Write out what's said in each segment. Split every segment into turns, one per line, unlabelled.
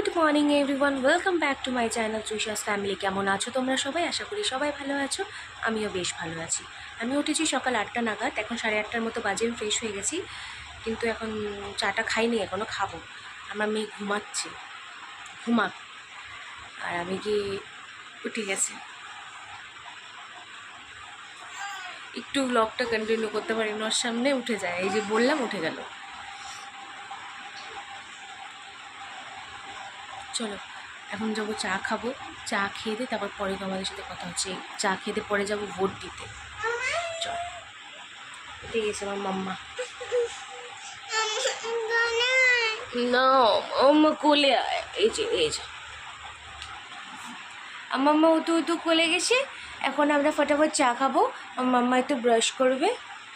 Good morning everyone, welcome back to my channel জুশাস family. কেমন আছো তোমরা সবাই? আশা করি সবাই ভালো আছো, আমিও বেশ ভালো আছি। আমি উঠেছি সকাল 8টা নাগাদ, এখন 8:30টার মতো বাজে। আমি ফ্রেশ হয়ে গেছি, কিন্তু এখন চাটা খাইনি, এখনও খাবো। আমার মেয়ে ঘুমাচ্ছে, ঘুমাক, আর আমি কি উঠে গেছি। একটু ব্লগটা কন্টিনিউ করতে পারি না, ওর সামনে উঠে যায়। এই যে বললাম, উঠে গেল। চলো এখন যাবো চা খাবো, চা খেয়ে দিয়ে তারপর পরে তোমাদের সাথে কথা হচ্ছে। চা খেয়ে দিয়ে পরে যাবো ভোট দিতে। চল, উঠে গেছে আমার মাম্মা। না, মাম্মা কোলে আয়। এই যে মাম্মা উতু উতু কোলে গেছে। এখন আমরা ফটাফট চা খাবো, আমার মাম্মা একটু ব্রাশ করবে,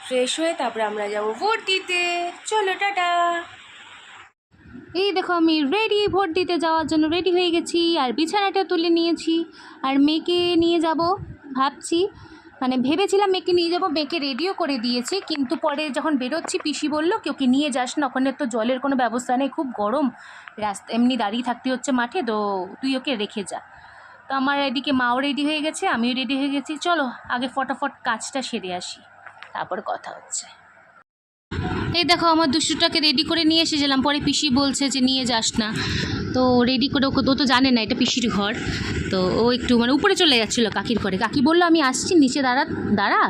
ফ্রেশ হয়ে তারপরে আমরা যাবো ভোট দিতে। চলো টাটা।
এই দেখো আমি রেডি, ভোট দিতে যাওয়ার জন্য রেডি হয়ে গেছি, আর বিছানাটা তুলে নিয়েছি, আর মেয়েকে নিয়ে যাব ভাবছি। মানে ভেবেছিলাম মেয়েকে নিয়ে যাব, মেয়েকে রেডিও করে দিয়েছি, কিন্তু পরে যখন বেরোচ্ছি পিসি বললো কি ওকে নিয়ে যাস না, ওখানে তো জলের কোনো ব্যবস্থা নেই, খুব গরম রাস্তা, এমনি দাঁড়িয়ে থাকতে হচ্ছে মাঠে, তো তুই ওকে রেখে যা। তো আমার এদিকে মাও রেডি হয়ে গেছে, আমিও রেডি হয়ে গেছি। চলো আগে ফটাফট কাজটা সেরে আসি, তারপর কথা হচ্ছে। এই দেখো আমার দুষ্টুটাকে রেডি করে নিয়ে এসেছিলাম, পরে পিসি বলছে যে নিয়ে যাস না, তো রেডি করে ওকে, তো জানে না এটা পিসির ঘর, তো ও একটু মানে উপরে চলে যাচ্ছিলো কাকির ঘরে। কাকি বললো আমি আসছি, নিচে দাঁড়া।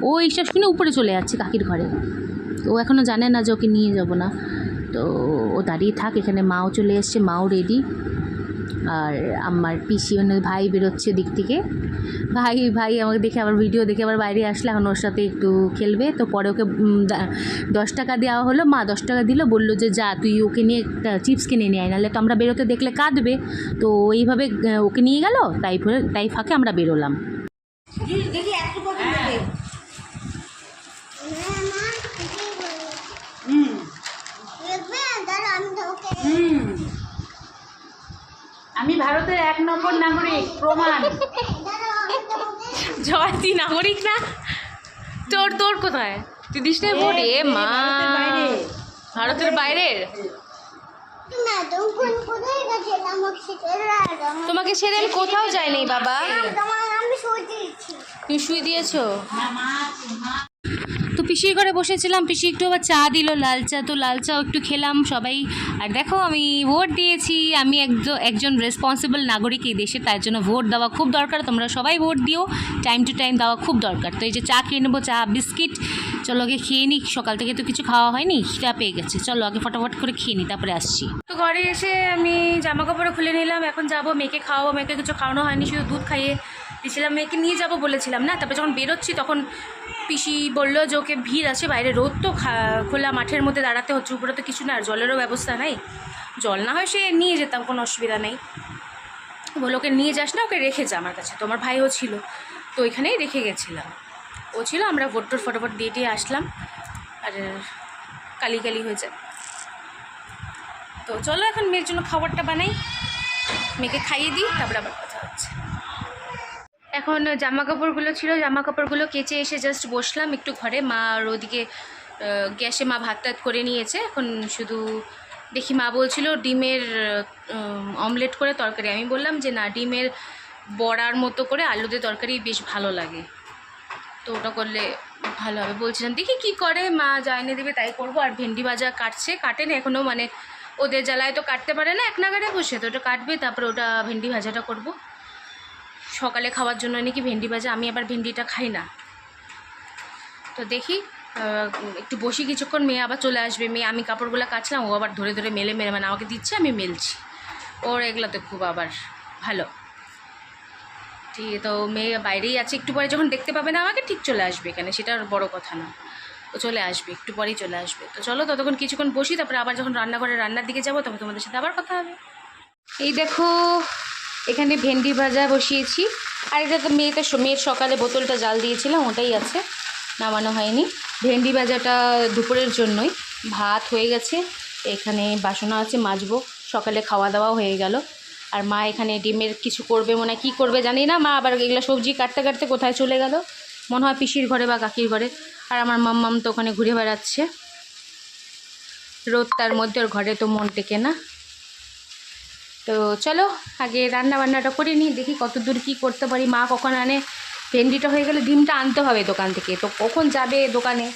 ও এইসব শুনে উপরে চলে যাচ্ছে কাকির ঘরে, তো ও এখনও জানে না যে ওকে নিয়ে যাব না, তো ও দাঁড়িয়ে থাক। এখানে মাও চলে এসছে, মাও রেডি, আর আমার পিসি মানে ভাই বেরোচ্ছে দিক থেকে। ভাই আমাকে দেখে আবার ভিডিও দেখে আবার বাইরে আসলে, এখন ওর সাথে একটু খেলবে। তো পরে ওকে 10 টাকা দেওয়া হলো, মা 10 টাকা দিল, বললো যে যা তুই ওকে নিয়ে একটা চিপস কিনে নিয়ে আয়, নাহলে তো আমরা বেরোতে দেখলে কাঁদবে। তো এইভাবে ওকে নিয়ে গেল, তাই ফাঁকে আমরা বেরোলাম।
আমি ভারতের 1 নম্বর নাগরিক, প্রমাণ।
জয়, তুই নাগরিক না? তোর কোথায়? তুই দিস না ভোট? এ মা, ভারতের বাইরের। তোমাকে ছেড়ে আমি কোথাও যাইনি বাবা। তুমি শুয়ে দিয়েছো?
তো পিসির ঘরে বসেছিলাম, পিসি একটু আবার চা দিল, লাল চা, তো লাল চাও একটু খেলাম সবাই। আর দেখো আমি ভোট দিয়েছি, আমি একজন রেসপন্সিবল নাগরিক এই দেশে, তার জন্য ভোট দেওয়া খুব দরকার। তোমরা সবাই ভোট দিও, টাইম টু টাইম দেওয়া খুব দরকার। তো এই যে চা খেয়ে নেবো, চা বিস্কিট, চলো আগে খেয়ে নিই, সকাল থেকে তো কিছু খাওয়া হয়নি, খিদা পেয়ে গেছে, চলো আগে ফটাফট করে খেয়ে নিই, তারপরে আসছি।
তো ঘরে এসে আমি জামা কাপড়ও খুলে নিলাম, এখন যাবো মেয়েকে খাওয়াবো। মেয়েকে কিছু খাওয়ানো হয়নি, শুধু দুধ খাইয়ে দিয়েছিলাম। মেয়েকে নিয়ে যাবো বলেছিলাম না, তারপরে যখন বেরোচ্ছি তখন পিসি বললো যে ওকে ভিড় আছে বাইরে, রোদ তো, খোলা মাঠের মধ্যে দাঁড়াতে হচ্ছে, উপরে তো কিছু না, আর জলেরও ব্যবস্থা নাই। জল না হয় সে নিয়ে যেতাম, কোনো অসুবিধা নেই। বললো ওকে নিয়ে যাস না, ওকে রেখে যা আমার কাছে। তো আমার ভাইও ছিল, তো ওইখানেই রেখে গেছিলাম, ও ছিল। আমরা ভোট ফটাফট দিয়ে আসলাম, আর কালি হয়ে যায়। তো চলো এখন মেয়ের জন্য খাবারটা বানাই, মেয়েকে খাইয়ে দিই, তারপরে আবার কথা হচ্ছে। এখন জামা কাপড়গুলো ছিল, জামা কাপড়গুলো কেচে এসে জাস্ট বসলাম একটু ঘরে। মা আর ওদিকে গ্যাসে মা ভাত করে নিয়েছে। এখন শুধু দেখি মা বলছিল ডিমের অমলেট করে তরকারি। আমি বললাম যে না, ডিমের বড়ার মতো করে আলু দিয়ে তরকারি বেশ ভালো লাগে, তো ওটা করলে ভালো হবে বলছিলাম। দেখি কি করে, মা যা এনে দেবে তাই করবো। আর ভেন্ডি ভাজা কাটেনি এখনও, মানে ওদের জ্বালায় তো কাটতে পারে না এক নাগারে বসে, তো ওটা কাটবে, তারপরে ওটা ভেন্ডি ভাজাটা করব সকালে খাওয়ার জন্য নাকি ভেন্ডি ভাজা। আমি আবার ভেন্ডিটা খাই না, তো দেখি একটু বসি কিছুক্ষণ, মেয়ে আবার চলে আসবে। মেয়ে, আমি কাপড়গুলো কাচলাম, ও আবার ধরে মেলে মানে আমাকে দিচ্ছে, আমি মেলছি। ওর এগুলোতে খুব আবার ভালো। ঠিক, তো মেয়ে বাইরেই আছে, একটু পরে যখন দেখতে পাবে না আমাকে ঠিক চলে আসবে এখানে, সেটা আর বড়ো কথা না, ও চলে আসবে, একটু পরেই চলে আসবে। তো চলো ততক্ষণ কিছুক্ষণ বসি, তারপরে আবার যখন রান্নার দিকে যাবো তখন তোমাদের সাথে আবার কথা হবে। এই দেখো এখানে ভেন্ডি ভাজা বসিয়েছি, আর এটা তো মেয়ের সকালে বোতলটা জাল দিয়েছিলাম, ওটাই আছে, নামানো হয়নি। ভেন্ডি ভাজাটা দুপুরের জন্যই। ভাত হয়ে গেছে, এখানে বাসনও আছে মাজবো, সকালে খাওয়া দাওয়াও হয়ে গেল। আর মা এখানে ডিমের কিছু করবে, মনে হয় কী করবে জানি না। মা আবার এগুলো সবজি কাটতে কোথায় চলে গেল, মনে হয় পিসির ঘরে বা কাকির ঘরে। আর আমার মাম্মাম তো ওখানে ঘুরে বেড়াচ্ছে, রোদ তার মধ্যে, ওর ঘরে তো মন টেকে না। তো চলো আগে রান্না বান্নাটা করে নিই, দেখি কত দূর কী করতে পারি। মা কখন আনে, ভেন্ডিটা হয়ে গেলে ডিমটা আনতে হবে দোকান থেকে, তো কখন যাবে দোকানে,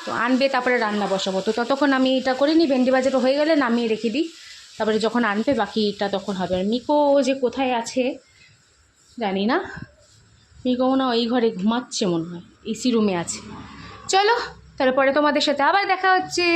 তো আনবে তারপরে রান্না বসাবো। তো ততক্ষণ আমি এটা করে নিই, ভেন্ডি বাজারটা হয়ে গেলে নামিয়ে রেখে দিই, তারপরে যখন আনবে বাকিটা তখন হবে। আর মিকো যে কোথায় আছে জানি না, মিকো মনে হয় ওই ঘরে ঘুমাচ্ছে, মনে হয় এসি রুমে আছে। চলো তারপরে তোমাদের সাথে আবার দেখা হচ্ছে।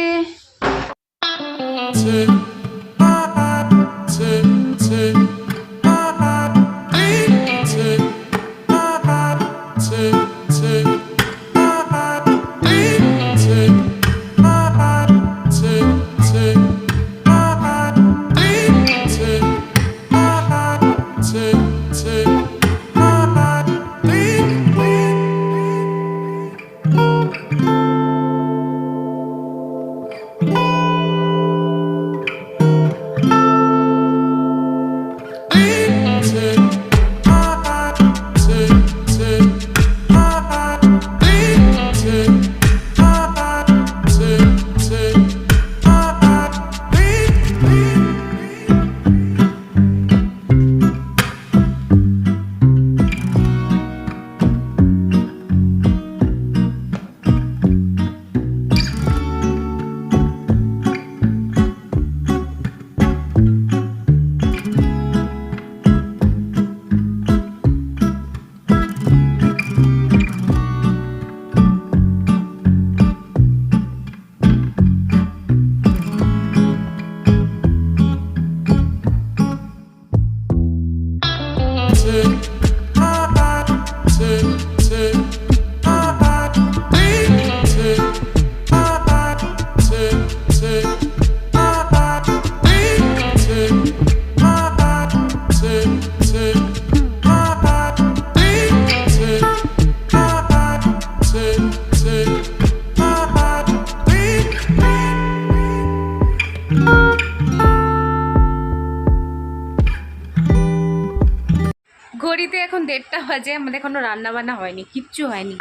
ঘড়িতে এখন 1:30 বাজে, আমাদের এখনও রান্নাবান্না হয়নি, কিচ্ছু হয়নি।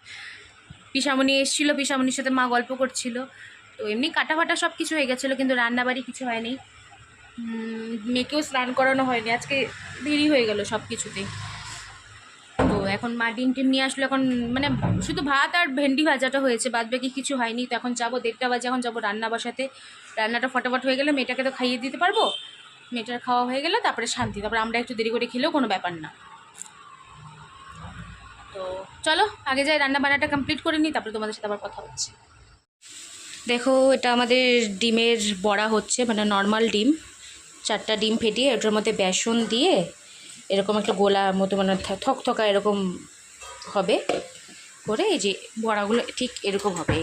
পিসামণি এসেছিলো, পিসামণির সাথে মা গল্প করছিল, তো এমনি কাটা ফাটা সব কিছু হয়ে গেছিলো, কিন্তু রান্নাবাড়ি কিছু হয়নি। মেয়েকেও স্নান করানো হয়নি, আজকে দেরি হয়ে গেল সব কিছুতে। তো এখন মা ডিম টিম নিয়ে আসলো, এখন মানে শুধু ভাত আর ভেন্ডি ভাজাটা হয়েছে, বাদ বাকি কিছু হয়নি। তো এখন যাবো 1:30 বাজে, এখন যাবো রান্না বসাতে। রান্নাটা ফটাফট হয়ে গেলে মেয়েটাকে তো খাইয়ে দিতে পারবো, মেয়েটার খাওয়া হয়ে গেলে তারপরে শান্তি, তারপরে আমরা একটু দেরি করে খেলেও কোনো ব্যাপার না। তো চলো আগে যাই, রান্না বান্নাটা কমপ্লিট করে নিই, তারপরে তোমাদের সাথে আবার কথা হচ্ছে। দেখো এটা আমাদের ডিমের বড়া হচ্ছে, মানে নর্মাল ডিম, 4টা ডিম ফেটিয়ে ওটার মধ্যে বেসন দিয়ে এরকম একটা গোলা মতো, মানে থকথকা এরকম হবে করে, এই যে বড়াগুলো ঠিক এরকম হবে।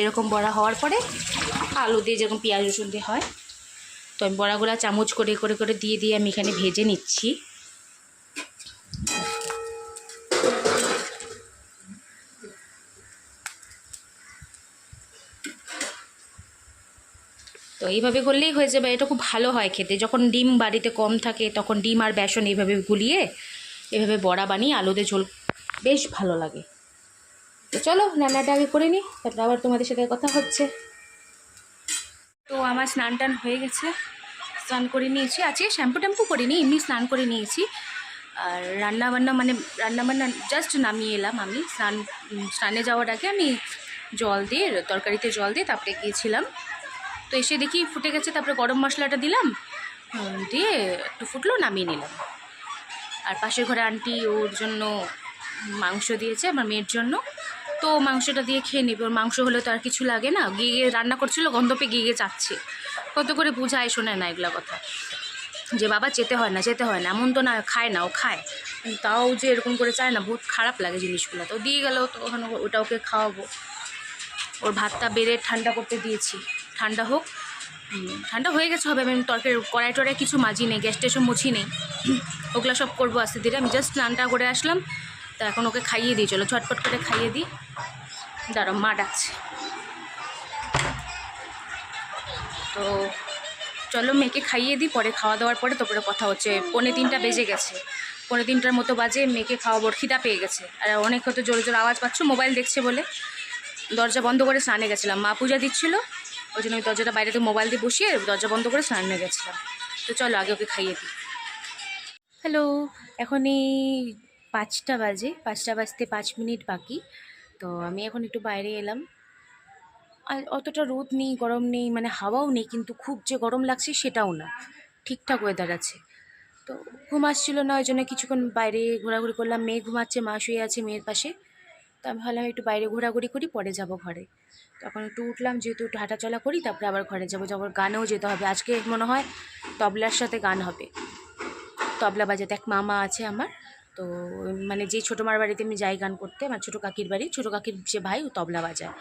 এরকম বড়া হওয়ার পরে আলু দিয়ে যেরকম পেঁয়াজ রসুন দিয়ে হয়, তো আমি বড়াগুলো চামচ করে করে করে দিয়ে দিয়ে আমি এখানে ভেজে নিচ্ছি। তো এইভাবে করলেই হয়ে যাবে, এটা খুব ভালো হয় খেতে। যখন ডিম বাড়িতে কম থাকে তখন ডিম আর বেসন এইভাবে গুলিয়ে এভাবে বড়া বানিয়ে আলুতে ঝোল বেশ ভালো লাগে। তো চলো রান্নাটা আগে করে নিই, তারপর আবার তোমাদের সাথে কথা হচ্ছে। তো আমার স্নান টান হয়ে গেছে, স্নান করে নিয়েছি, আজকে শ্যাম্পু ট্যাম্পু করিনি, এমনি স্নান করে নিয়েছি। আর রান্নাবান্না জাস্ট নামিয়ে এলাম আমি। স্নানে যাওয়ার আগে আমি জল দিয়ে, তরকারিতে জল দিয়ে তারপরে গিয়েছিলাম। তো এসে দেখি ফুটে গেছে, তারপরে গরম মশলাটা দিলাম, দিয়ে একটু ফুটলো, নামিয়ে নিলাম। আর পাশের ঘরে আন্টি ওর জন্য মাংস দিয়েছে আমার মেয়ের জন্য, তো মাংসটা দিয়ে খেয়ে নিবে। ওর মাংস হলে তো আর কিছু লাগে না, গিয়ে গিয়ে রান্না করছিল, গন্ধ পেয়ে গিয়ে গিয়ে চাচ্ছে। কত করে বোঝায়, শোনে না এগুলা কথা, যে বাবা যেতে হয় না যেতে হয় না, এমন তো না, খায় না, ও খায়, তাও যে এরকম করে চায় না, বহুত খারাপ লাগে জিনিসগুলো। তো দিয়ে গেল, তো ওখানে ওটা ওকে খাওয়াবো। ওর ভাতটা বেড়ে ঠান্ডা করতে দিয়েছি, ঠান্ডা হোক। ঠান্ডা হয়ে গেছে হবে, আমি তরকারি কড়াই টড়াই কিছু মাজি নেই, গ্যাস ট্যাসও মুছি নেই, ওগুলো সব করবো আস্তে ধীরে। আমি জাস্ট স্নানটা করে আসলাম, তো এখন ওকে খাইয়ে দিই, চলো ঝটপট করে খাইয়ে দিই। দাঁড়াও মা ডাকছে। তো চলো মেয়েকে খাইয়ে দিই, পরে খাওয়া দাওয়ার পরে তারপরে কথা হচ্ছে। 2:45 বেজে গেছে, 2:45 মতো বাজে, মেয়েকে খাওয়াবো, খিদা পেয়ে গেছে। আর অনেক হয়তো জোরে জোরে আওয়াজ পাচ্ছ, মোবাইল দেখছে বলে। দরজা বন্ধ করে স্নানে গেছিলাম, মা পূজা দিচ্ছিলো, ওই জন্য আমি দরজাটা বাইরে থেকে মোবাইল দিয়ে বসিয়ে দরজা বন্ধ করে স্নানে গেছিলাম। তো তো চলো আগে ওকে খাইয়ে দিই। হ্যালো, এখন এই 5টা বাজে, 5টা বাজতে 5 মিনিট বাকি। তো আমি এখন একটু বাইরে এলাম। আর অতটা রোদ নেই, গরম নেই, মানে হাওয়াও নেই, কিন্তু খুব যে গরম লাগছে সেটাও না, ঠিকঠাক ওয়েদার আছে। তো ঘুম আসছিল না, ওই জন্য কিছুক্ষণ বাইরে ঘোরাঘুরি করলাম। মেয়ে ঘুমাচ্ছে, মা শুয়ে আছে মেয়ের পাশে। তো আমি ভাবলাম একটু বাইরে ঘোরাঘুরি করি, পরে যাব ঘরে। তখন একটু উঠলাম, যেহেতু একটু হাঁটাচলা করি, তারপরে আবার ঘরে যাবো। গানেও যেতে হবে আজকে, মনে হয় তবলার সাথে গান হবে। তবলা বাজাতে এক মামা আছে আমার, তো মানে যে ছোটো মার বাড়িতে আমি যাই গান করতে, আমার ছোটো কাকির বাড়ি, ছোটো কাকির যে ভাই ও তবলা বাজায়।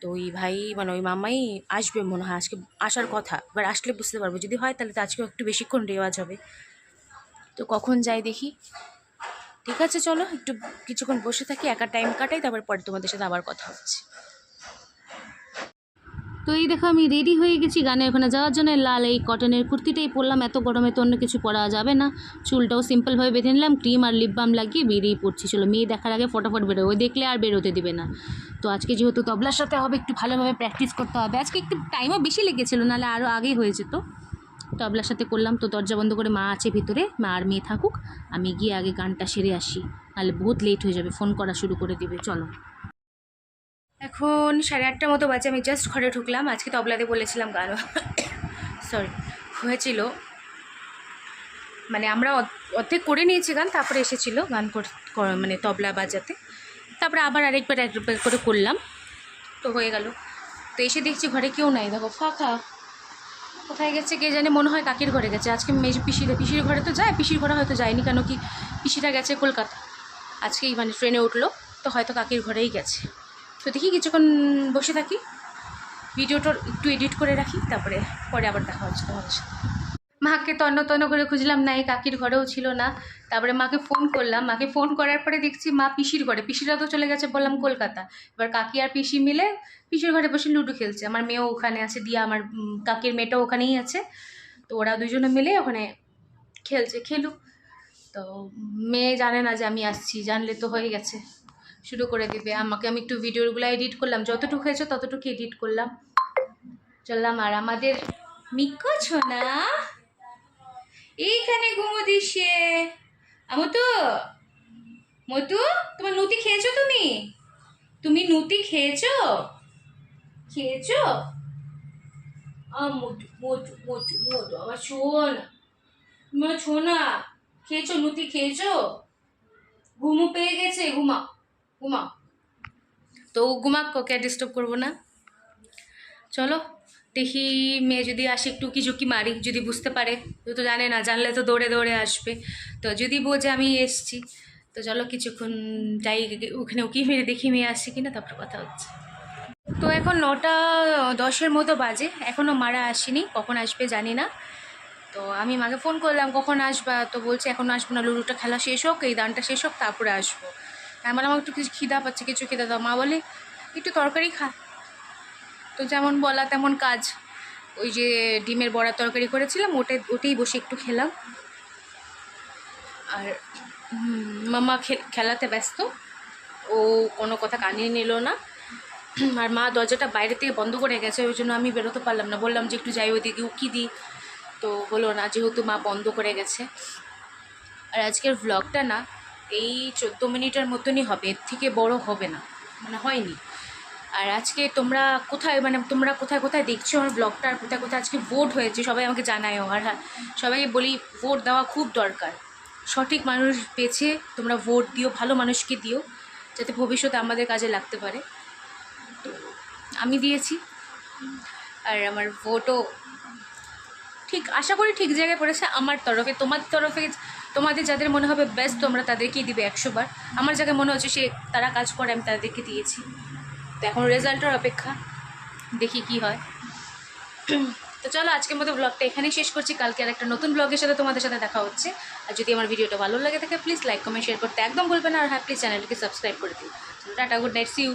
তো ওই ভাই মানে ওই মামাই আসবে মনে হয়, আজকে আসার কথা। এবার আসলে বুঝতে পারবো, যদি হয় তাহলে তো আজকেও একটু বেশিক্ষণ রেওয়াজ হবে। তো কখন যাই দেখি। ঠিক আছে চলো একটু কিছুক্ষণ বসে থাকি, একা টাইম কাটাই, তারপর পরে তোমাদের সাথে আবার কথা হচ্ছে।
তো এই দেখো আমি রেডি হয়ে গেছি গানের ওখানে যাওয়ার জন্য। লাল এই কটনের কুর্তিটাই পরলাম, এত গরমে তো অন্য কিছু পরা যাবে না। চুলটাও সিম্পলভাবে বেঁধে নিলাম, ক্রিম আর লিপ বাম লাগিয়ে বেরিয়ে পড়ছি। চলো মেয়ে দেখার আগে ফটাফট বেরো, ওই দেখলে আর বেরোতে দিবে না। তো আজকে যেহেতু তবলার সাথে হবে, একটু ভালোভাবে প্র্যাকটিস করতে হবে। আজকে একটু টাইমও বেশি লেগেছিলো, নাহলে আরও আগেই হয়ে যেত। তবলার সাথে করলাম। তো দরজা বন্ধ করে মা আছে ভিতরে, মা আর মেয়ে থাকুক, আমি গিয়ে আগে গানটা সেরে আসি, নাহলে বহুত লেট হয়ে যাবে, ফোন করা শুরু করে দিবে। চলো।
এখন 8:30 মতো বাজে, আমি জাস্ট ঘরে ঢুকলাম। আজকে তবলাতে বলেছিলাম গান সরি হয়েছিল, মানে আমরা অর্ধেক করে নিয়েছি গান, তারপরে এসেছিলো গান মানে তবলা বাজাতে, তারপরে আবার আরেকবার করে করলাম, তো হয়ে গেল। তো এসে দেখছি ঘরে কেউ নাই, দেখো ফাঁকা। কোথায় গেছে কে জানে, মনে হয় কাকির ঘরে গেছে। আজকে পিসির ঘরে তো যায়, পিসির ঘরে হয়তো যায়নি, কেন কি পিসিরা গেছে কলকাতা আজকেই, মানে ট্রেনে উঠলো, তো হয়তো কাকির ঘরেই গেছে। তো দেখি কিছুক্ষণ বসে থাকি, ভিডিওটা একটু এডিট করে রাখি, তারপরে পরে আবার দেখা হচ্ছে তোমাদের সাথে। মাকে তন্ন করে খুঁজলাম, নাই কাকির ঘরেও ছিল না। তারপরে মাকে ফোন করলাম, মাকে ফোন করার পরে দেখছি মা পিসির ঘরে, পিসিরা তো চলে গেছে বললাম কলকাতা। এবার কাকি আর পিসি মিলে পিসির ঘরে বসে লুডো খেলছে। আমার মেয়েও ওখানে আছে, দিয়া আমার কাকির মেয়েটাও ওখানেই আছে। তো ওরা দুজনে মিলে ওখানে খেলুক। তো মেয়ে জানে না যে আমি আসছি, জানলে তো হয়ে গেছে, শুরু করে দিবে আমাকে। আমি একটু ভিডিওগুলো এডিট করলাম, যতটুকু হয়েছে ততটুকু এডিট করলাম, চললাম। আর আমাদের মিক্কো ছোনা এইখানে ঘুমো দিচ্ছে। মতু তোমার নুতি খেয়েছো? তুমি নুতি খেয়েছো? মতু আমার ছোনা খেয়েছো? নুতি খেয়েছো? ঘুমো পেয়ে গেছে, ঘুমা। তো ঘুমাক, ওকে ডিস্টার্ব করবো না। চলো দেখি, মেয়ে যদি আসে একটু ঝুঁকি মারি, যদি বুঝতে পারে, তো জানে না, জানলে তো দৌড়ে আসবে। তো যদি বোঝে আমি এসছি, তো চলো কিছুক্ষণ যাই ওখানে, ওকে মেরে দেখি মেয়ে আসছে কিনা, তারপর কথা হচ্ছে। তো এখন 9:10 মতো বাজে, এখনও মারা আসেনি, কখন আসবে জানি না। তো আমি মাকে ফোন করলাম কখন আসবা, তো বলছে এখন আসবো না, লুডোটা খেলা শেষ হোক, এই দানটা শেষ হোক, তারপরে আসবো। আমি বললাম একটু কিছু খিদা পাচ্ছে, কিছু খিদা দাও। মা বলে একটু তরকারি খা। তো যেমন বলা তেমন কাজ, ওই যে ডিমের বড়া তরকারি করেছিলাম, ওটাই বসে একটু খেলাম। আর মামা খেলাতে ব্যস্ত, ও কোনো কথা কানিয়ে নিল না। আর মা দরজাটা বাইরে থেকে বন্ধ করে গেছে, ওই জন্য আমি বেরোতে পারলাম না। বললাম যে একটু যাই ওইদিকে উকি দিই, তো হলো না, যেহেতু মা বন্ধ করে গেছে। আর আজকের ভ্লগটা না এই 14 মিনিটের মতনই হবে, এর থেকে বড় হবে না, মানে হয়নি। আর আজকে তোমরা কোথায় দেখছো আমার ব্লগটা, আর কোথায় আজকে ভোট হয়েছে সবাই আমাকে জানায়ও। আর হ্যাঁ, সবাইকে বলি ভোট দেওয়া খুব দরকার, সঠিক মানুষ বেছে তোমরা ভোট দিও, ভালো মানুষকে দিও, যাতে ভবিষ্যতে আমাদের কাজে লাগতে পারে। তো আমি দিয়েছি, আর আমার ভোটও ঠিক, আশা করি ঠিক জায়গায় পড়েছে আমার তরফে। তোমাদের যাদের মনে হবে বেস্ট, তোমরা তাদেরকেই দিবে 100 বার। আমার জায়গায় মনে হচ্ছে তারা কাজ করে, আমি তাদেরকে দিয়েছি। তো এখন রেজাল্টের অপেক্ষা, দেখি কি হয়। তো চলো আজকের মতো ব্লগটা এখানেই শেষ করছি, কালকে আর একটা নতুন ব্লগের সাথে তোমাদের সাথে দেখা হচ্ছে। আর যদি আমার ভিডিওটা ভালো লাগে থাকে প্লিজ লাইক কমেন্ট শেয়ার করতে একদম ভুলবে না। আর হ্যাঁ, প্লিজ চ্যানেলটিকে সাবস্ক্রাইব করে দিও। Tata, good night, see you.